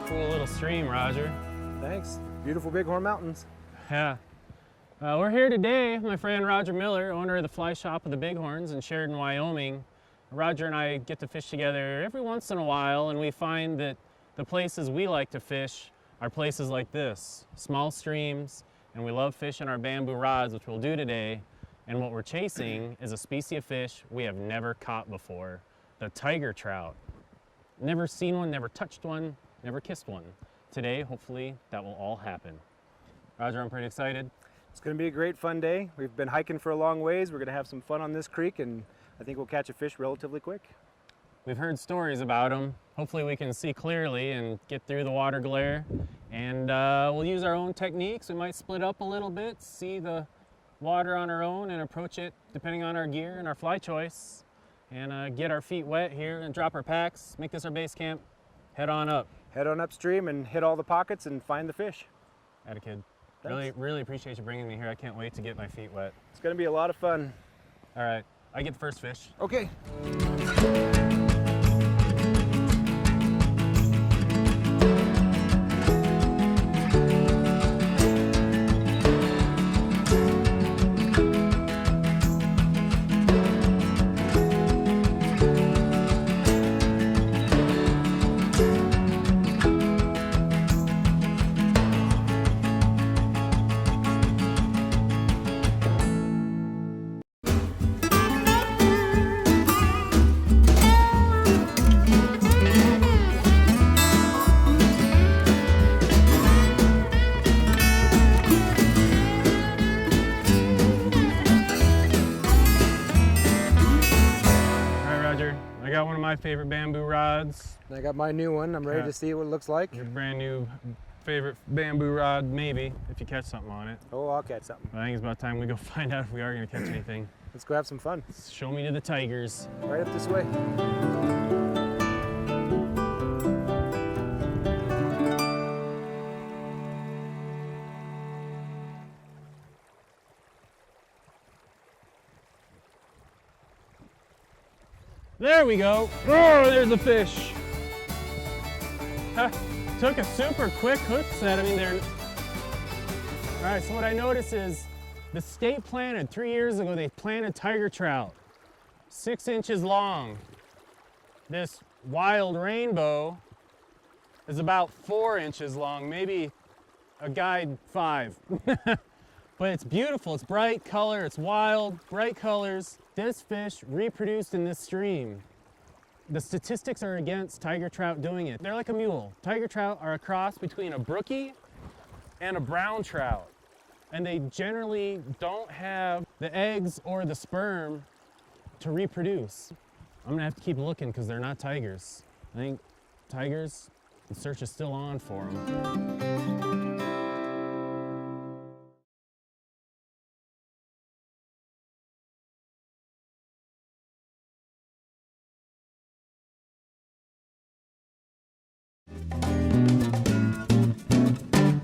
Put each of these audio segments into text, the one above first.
Cool little stream, Roger. Thanks. Beautiful Bighorn Mountains. Yeah. We're here today with my friend Roger Miller, owner of the fly shop of the Bighorns in Sheridan, Wyoming. Roger and I get to fish together every once in a while, and we find that the places we like to fish are places like this, small streams, and we love fishing our bamboo rods, which we'll do today. And what we're chasing is a species of fish we have never caught before, the tiger trout. Never seen one, never touched one, never kissed one. Today, hopefully, that will all happen. Roger, I'm pretty excited. It's going to be a great fun day. We've been hiking for a long ways. We're going to have some fun on this creek, and I think we'll catch a fish relatively quick. We've heard stories about them. Hopefully we can see clearly and get through the water glare. And we'll use our own techniques. We might split up a little bit, see the water on our own and approach it depending on our gear and our fly choice. And get our feet wet here and drop our packs, make this our base camp, head on up. Head on upstream and hit all the pockets and find the fish. Atta kid. Really appreciate you bringing me here. I can't wait to get my feet wet. It's going to be a lot of fun. All right, I get the first fish. Okay. I got one of my favorite bamboo rods. I got my new one. I'm ready to see what it looks like. Your brand new favorite bamboo rod, maybe, if you catch something on it. Oh, I'll catch something. I think it's about time we go find out if we are going to catch anything. Let's go have some fun. Show me to the tigers. Right up this way. There we go. Oh, there's a fish. Took a super quick hook set. I mean, they're... All right, so what I noticed is the state planted 3 years ago, they planted tiger trout, 6 inches long. This wild rainbow is about 4 inches long, maybe a guide 5. But it's beautiful, it's bright color, it's wild, bright colors. This fish reproduced in this stream. The statistics are against tiger trout doing it. They're like a mule. Tiger trout are a cross between a brookie and a brown trout. And they generally don't have the eggs or the sperm to reproduce. I'm gonna have to keep looking because they're not tigers. I think tigers, the search is still on for them.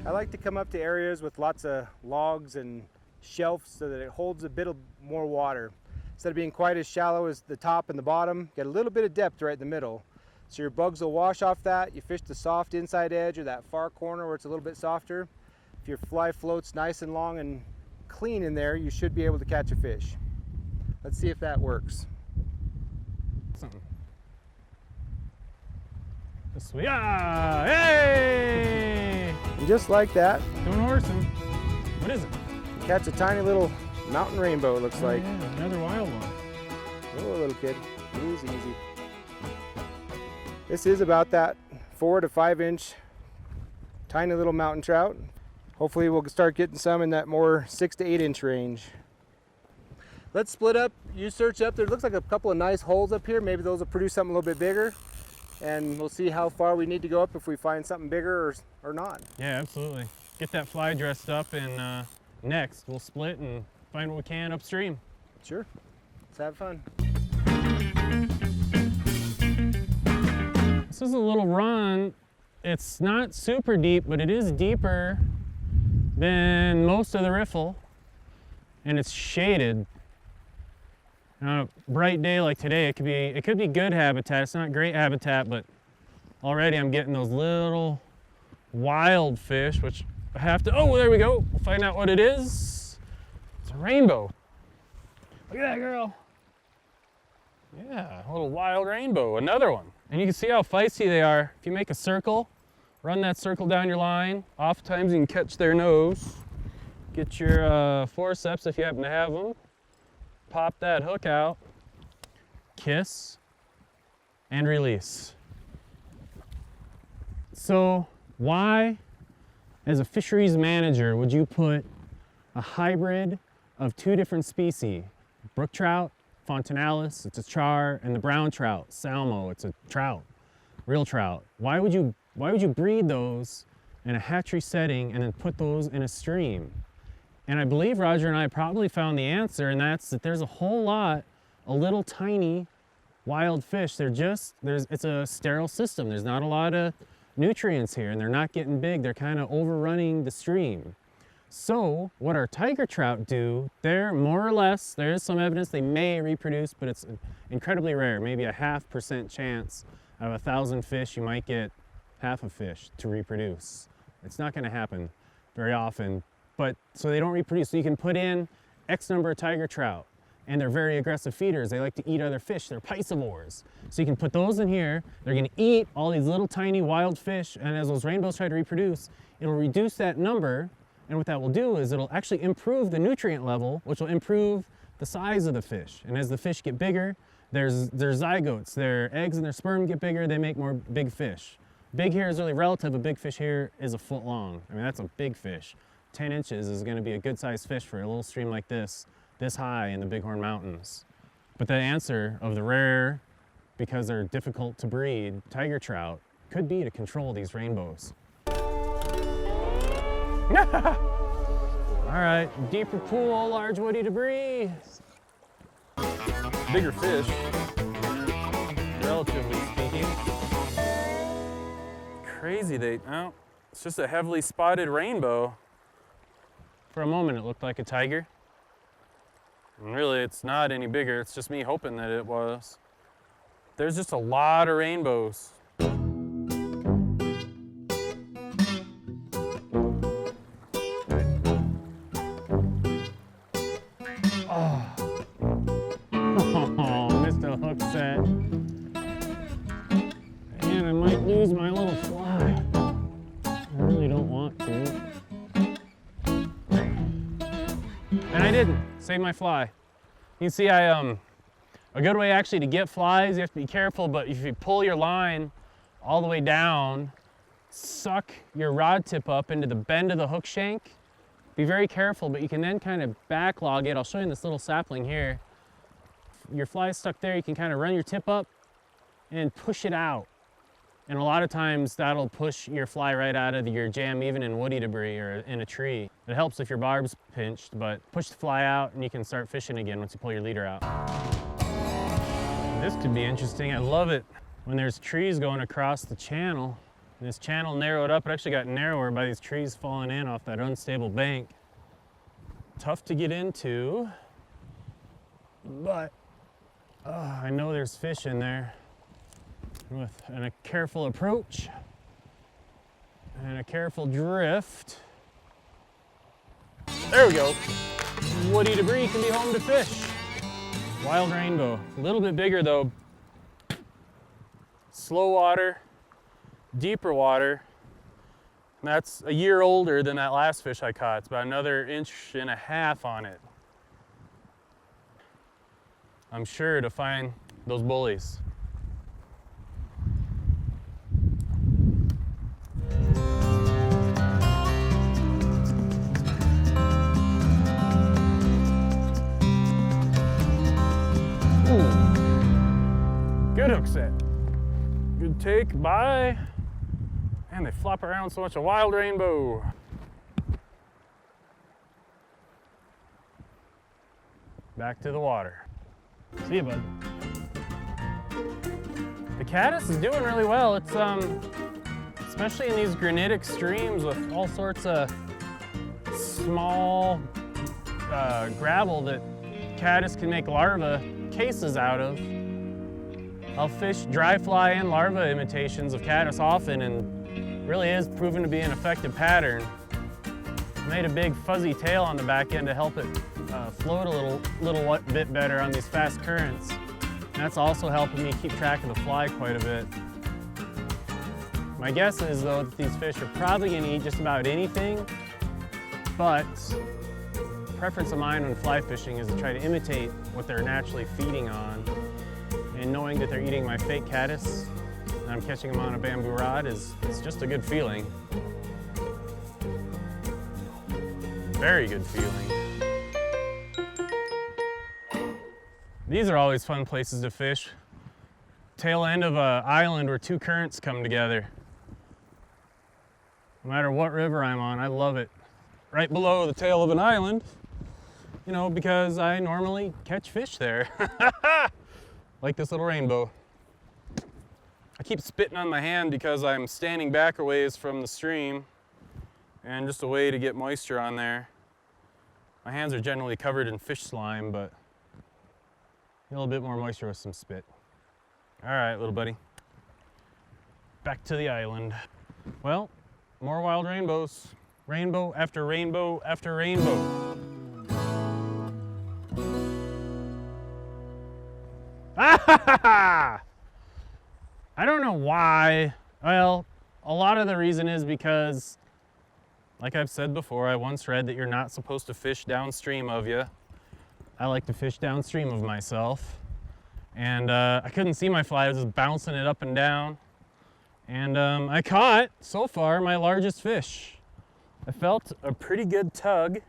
I like to come up to areas with lots of logs and shelves so that it holds a bit of more water. Instead of being quite as shallow as the top and the bottom, get a little bit of depth right in the middle. So your bugs will wash off that. You fish the soft inside edge or that far corner where it's a little bit softer. If your fly floats nice and long and clean in there, you should be able to catch a fish. Let's see if that works. This way. Ah, hey! And just like that, Don't horse him. What is it? you catch a tiny little mountain rainbow, it looks like. Yeah, another wild one. Oh, little kid. Easy, easy. This is about that 4 to 5 inch tiny little mountain trout. Hopefully we'll start getting some in that more 6 to 8 inch range. Let's split up. You search up. There looks like a couple of nice holes up here. Maybe those will produce something a little bit bigger. And we'll see how far we need to go up if we find something bigger or not. Yeah, absolutely. Get that fly dressed up, and next we'll split and find what we can upstream. Sure. Let's have fun. This is a little run. It's not super deep, but it is deeper than most of the riffle, and it's shaded. On a bright day like today, it could be good habitat. It's not great habitat, but already I'm getting those little wild fish, which I have to, oh, there we go. We'll find out what it is. It's a rainbow. Look at that, girl. Yeah, a little wild rainbow, another one. And you can see how feisty they are. If you make a circle, run that circle down your line. Oftentimes you can catch their nose. Get your forceps if you happen to have them. Pop that hook out, kiss, and release. So why, as a fisheries manager, would you put a hybrid of two different species? Brook trout, fontinalis, it's a char, and the brown trout, salmo, it's a trout, real trout. Why would you breed those in a hatchery setting and then put those in a stream? And I believe Roger and I probably found the answer, and that's that there's a whole lot of little tiny wild fish. It's a sterile system. There's not a lot of nutrients here, and they're not getting big. They're kind of overrunning the stream. So what our tiger trout do, they're more or less, there is some evidence they may reproduce, but it's incredibly rare. Maybe a 0.5% chance out of 1,000 fish, you might get half a fish to reproduce. It's not going to happen very often, but so they don't reproduce. So you can put in X number of tiger trout, and they're very aggressive feeders. They like to eat other fish. They're piscivores. So you can put those in here. They're going to eat all these little tiny wild fish, and as those rainbows try to reproduce, it'll reduce that number. And what that will do is it'll actually improve the nutrient level, which will improve the size of the fish. And as the fish get bigger, their zygotes, their eggs and their sperm get bigger, they make more big fish. Big here is really relative. A big fish here is a foot long. I mean, that's a big fish. 10 inches is going to be a good sized fish for a little stream like this high in the Bighorn Mountains. But the answer of the rare, because they're difficult to breed, tiger trout could be to control these rainbows. All right, deeper pool, large woody debris. Bigger fish, relatively speaking. Crazy, it's just a heavily spotted rainbow. For a moment it looked like a tiger. And really it's not any bigger, it's just me hoping that it was. There's just a lot of rainbows. Set. And I might lose my little fly. I really don't want to. And I didn't. Save my fly. You can see a good way actually to get flies, you have to be careful, but if you pull your line all the way down, suck your rod tip up into the bend of the hook shank, be very careful, but you can then kind of backlog it. I'll show you in this little sapling here. Your fly is stuck there, you can kind of run your tip up and push it out. And a lot of times that'll push your fly right out of your jam, even in woody debris or in a tree. It helps if your barb's pinched, but push the fly out and you can start fishing again once you pull your leader out. This could be interesting. I love it when there's trees going across the channel. And this channel narrowed up. It actually got narrower by these trees falling in off that unstable bank. Tough to get into, but I know there's fish in there. With a careful approach and a careful drift. There we go. Woody debris can be home to fish. Wild rainbow. A little bit bigger though. Slow water, deeper water. And that's a year older than that last fish I caught. It's about another 1.5 inches on it. I'm sure to find those bullies. Good hook set. Good take, bye. And they flop around so much. A wild rainbow. Back to the water. See you, bud. The caddis is doing really well. It's especially in these granitic streams with all sorts of small gravel that caddis can make larva cases out of. I'll fish dry fly and larva imitations of caddis often, and Really is proven to be an effective pattern. Made a big fuzzy tail on the back end to help it float a little bit better on these fast currents. And that's also helping me keep track of the fly quite a bit. My guess is though that these fish are probably going to eat just about anything, but preference of mine when fly fishing is to try to imitate what they're naturally feeding on. And knowing that they're eating my fake caddis and I'm catching them on a bamboo rod it's just a good feeling. Very good feeling. These are always fun places to fish. Tail end of an island where two currents come together. No matter what river I'm on, I love it. Right below the tail of an island, you know, because I normally catch fish there. Like this little rainbow. I keep spitting on my hand because I'm standing back a ways from the stream and just a way to get moisture on there. My hands are generally covered in fish slime, but a little bit more moisture with some spit. All right, little buddy. Back to the island. Well, more wild rainbows. Rainbow after rainbow after rainbow. I don't know why. Well, a lot of the reason is because, like I've said before, I once read that you're not supposed to fish downstream of you. I like to fish downstream of myself. And I couldn't see my fly, I was just bouncing it up and down. And I caught, so far, my largest fish. I felt a pretty good tug,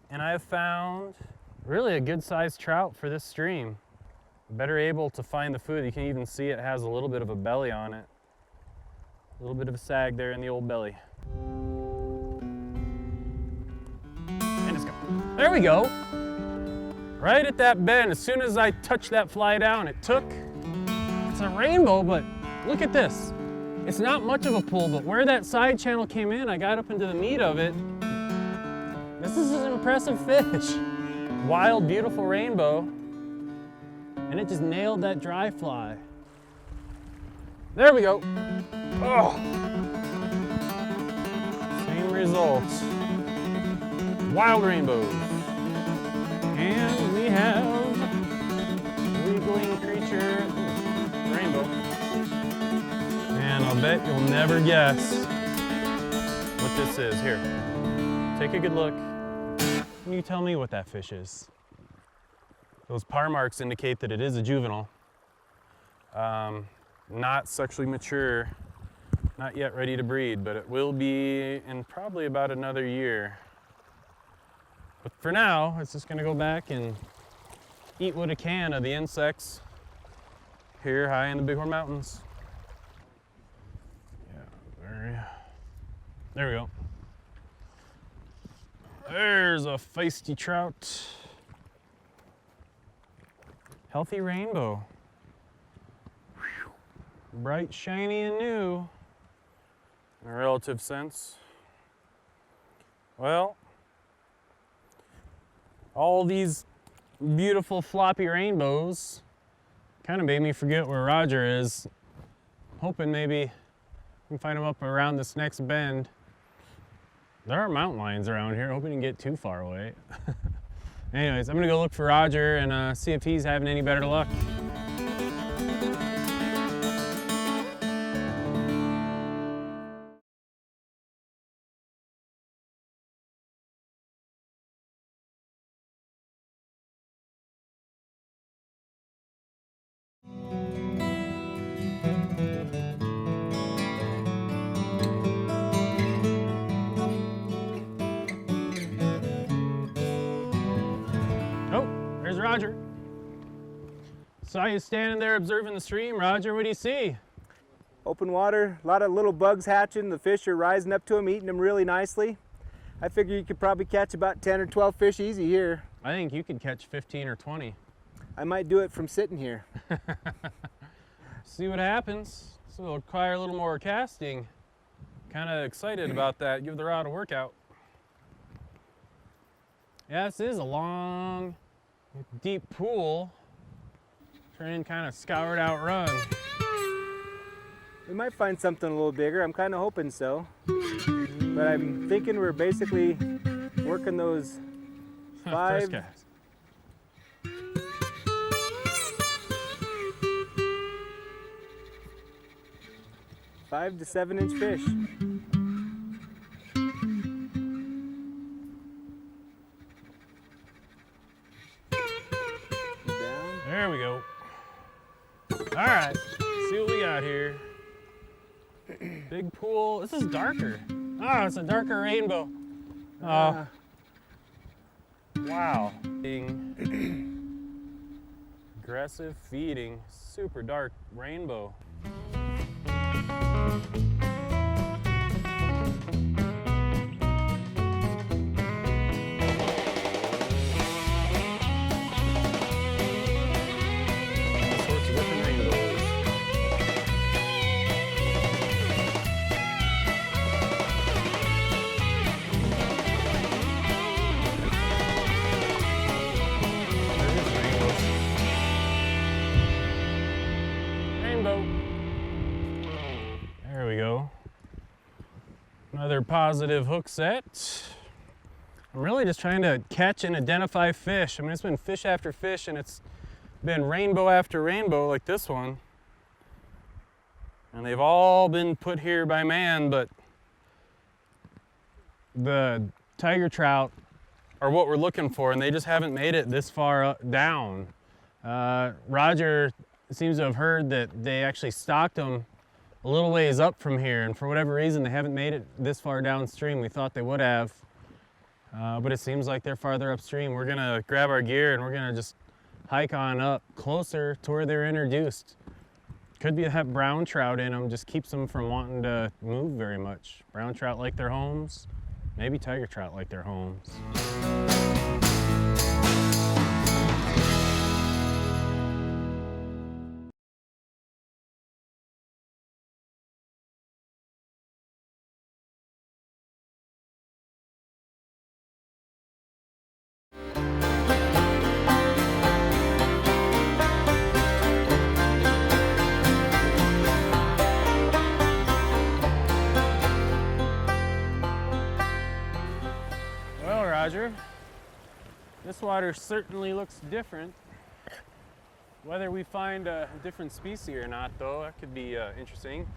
and I have found really a good sized trout for this stream. Better able to find the food. You can even see it has a little bit of a belly on it. A little bit of a sag there in the old belly. And it's gone. There we go. Right at that bend, as soon as I touched that fly down, it took. It's a rainbow, but look at this. It's not much of a pull, but where that side channel came in, I got up into the meat of it. This is an impressive fish. Wild, beautiful rainbow. And it just nailed that dry fly. There we go. Oh. Same result. Wild rainbows. And we have wiggling creature, rainbow. And I'll bet you'll never guess what this is. Here, take a good look. Can you tell me what that fish is? Those par marks indicate that it is a juvenile. Not sexually mature, not yet ready to breed, but it will be in probably about another year. But for now, it's just gonna go back and eat what it can of the insects here high in the Bighorn Mountains. Yeah, there we go. There's a feisty trout. Healthy rainbow. Whew. Bright, shiny, and new in a relative sense. Well, all these beautiful floppy rainbows kind of made me forget where Roger is. Hoping maybe I can find him up around this next bend. There are mountain lions around here, hoping to get too far away. Anyways, I'm gonna go look for Roger and see if he's having any better luck. Roger. Saw you standing there observing the stream. Roger, what do you see? Open water, a lot of little bugs hatching. The fish are rising up to them, eating them really nicely. I figure you could probably catch about 10 or 12 fish easy here. I think you could catch 15 or 20. I might do it from sitting here. See what happens. So it'll require a little more casting. Kind of excited about that. Give the rod a workout. Yeah, this is a long, deep pool. Turning kind of scoured out run. We might find something a little bigger. I'm kind of hoping so. But I'm thinking we're basically working those First 5 cast. 5 to 7 inch fish. Down. There we go. All right, see what we got here. Big pool. This is darker. Oh, it's a darker rainbow. Wow. Aggressive feeding, super dark rainbow. All sorts of different rainbows. Rainbow. There we go. Another positive hook set. I'm really just trying to catch and identify fish. I mean, it's been fish after fish, and it's been rainbow after rainbow like this one. And they've all been put here by man, but the tiger trout are what we're looking for, and they just haven't made it this far down. Roger seems to have heard that they actually stocked them a little ways up from here, and for whatever reason they haven't made it this far downstream. We thought they would have, but it seems like they're farther upstream. We're gonna grab our gear and we're gonna just hike on up closer to where they're introduced. Could be that brown trout in them, just keeps them from wanting to move very much. Brown trout like their homes, maybe tiger trout like their homes. Well, Roger, this water certainly looks different. Whether we find a different species or not, though, that could be interesting.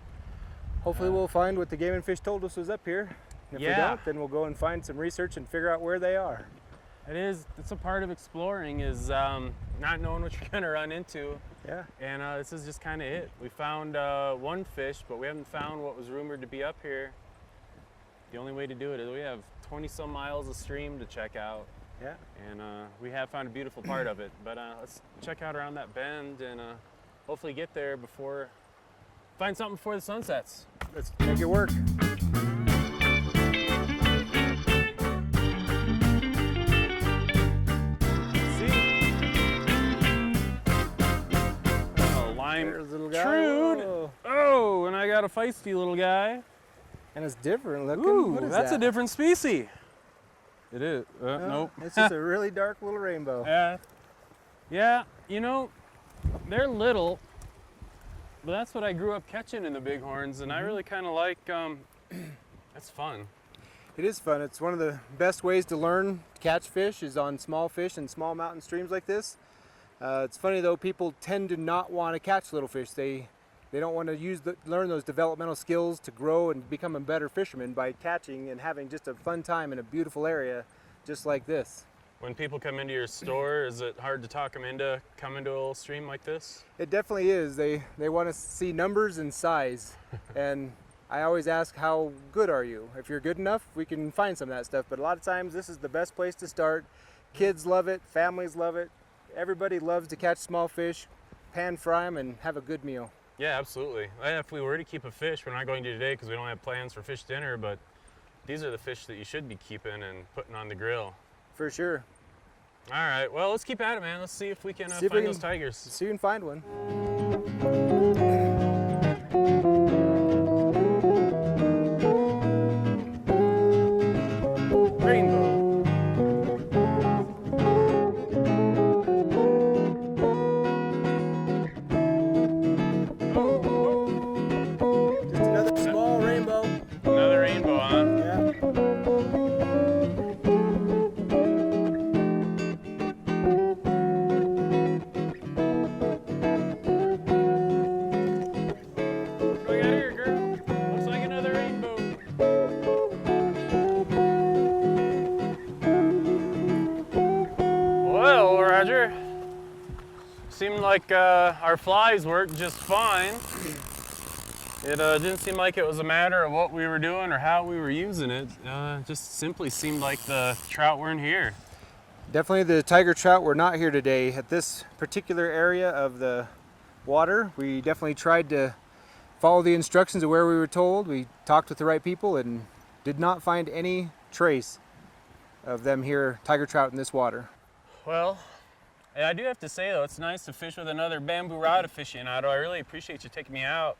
Hopefully we'll find what the Game and Fish told us was up here. If we don't, then we'll go and find some research and figure out where they are. It's a part of exploring, is not knowing what you're gonna run into. Yeah. And this is just kind of it. We found one fish, but we haven't found what was rumored to be up here. The only way to do it is we have 20 some miles of stream to check out. Yeah. And we have found a beautiful part of it. But let's check out around that bend and hopefully get there find something before the sun sets. Let's make it work. There's a little guy. Trout. Oh, and I got a feisty little guy. And it's different looking. Ooh, what is that's that? a different species. It is. No, Nope. It's just a really dark little rainbow. Yeah, you know, they're little, but that's what I grew up catching in the Bighorns, and I really kind of like, it's fun. It is fun. It's one of the best ways to learn to catch fish is on small fish and small mountain streams like this. It's funny though, people tend to not want to catch little fish. They don't want to learn those developmental skills to grow and become a better fisherman by catching and having just a fun time in a beautiful area just like this. When people come into your store, is it hard to talk them into coming to a little stream like this? It definitely is. They want to see numbers and size. And I always ask, how good are you? If you're good enough, we can find some of that stuff. But a lot of times this is the best place to start. Kids love it, families love it. Everybody loves to catch small fish, pan fry them, and have a good meal. Yeah, absolutely. If we were to keep a fish, we're not going to today because we don't have plans for fish dinner, but these are the fish that you should be keeping and putting on the grill. For sure. All right, well, let's keep at it, man. Let's see if we can find those tigers. See if we can find one. Rainbow. like our flies worked just fine. It didn't seem like it was a matter of what we were doing or how we were using it. Just simply seemed like the trout weren't here. Definitely the tiger trout were not here today. At this particular area of the water, we definitely tried to follow the instructions of where we were told. We talked with the right people and did not find any trace of them here, tiger trout, in this water. Well, I do have to say though, it's nice to fish with another bamboo rod aficionado. I really appreciate you taking me out.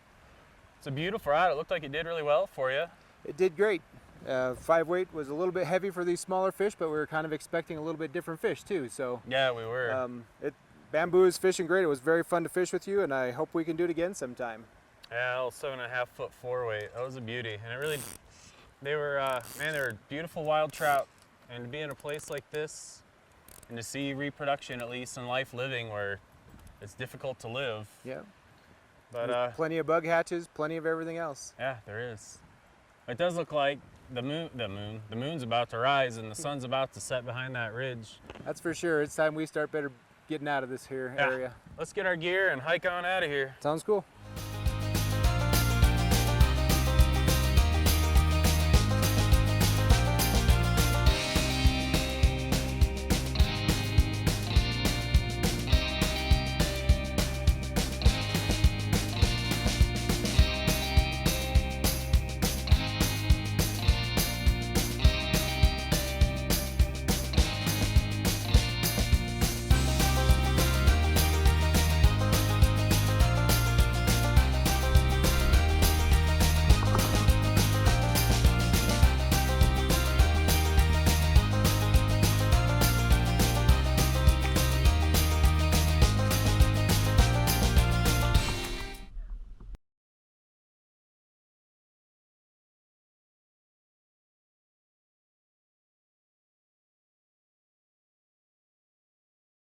It's a beautiful rod. It looked like it did really well for you. It did great. 5 weight was a little bit heavy for these smaller fish, but we were kind of expecting a little bit different fish too. So yeah, we were. Bamboo is fishing great. It was very fun to fish with you, and I hope we can do it again sometime. Yeah, a little 7.5 foot 4 weight. That was a beauty, and it really, they were man, they were beautiful wild trout. And to be in a place like this, and to see reproduction, at least in life living, where it's difficult to live. Yeah. But plenty of bug hatches, plenty of everything else. Yeah, there is. It does look like the moon's about to rise and the sun's about to set behind that ridge. That's for sure. It's time we start better getting out of this here area. Let's get our gear and hike on out of here. Sounds cool.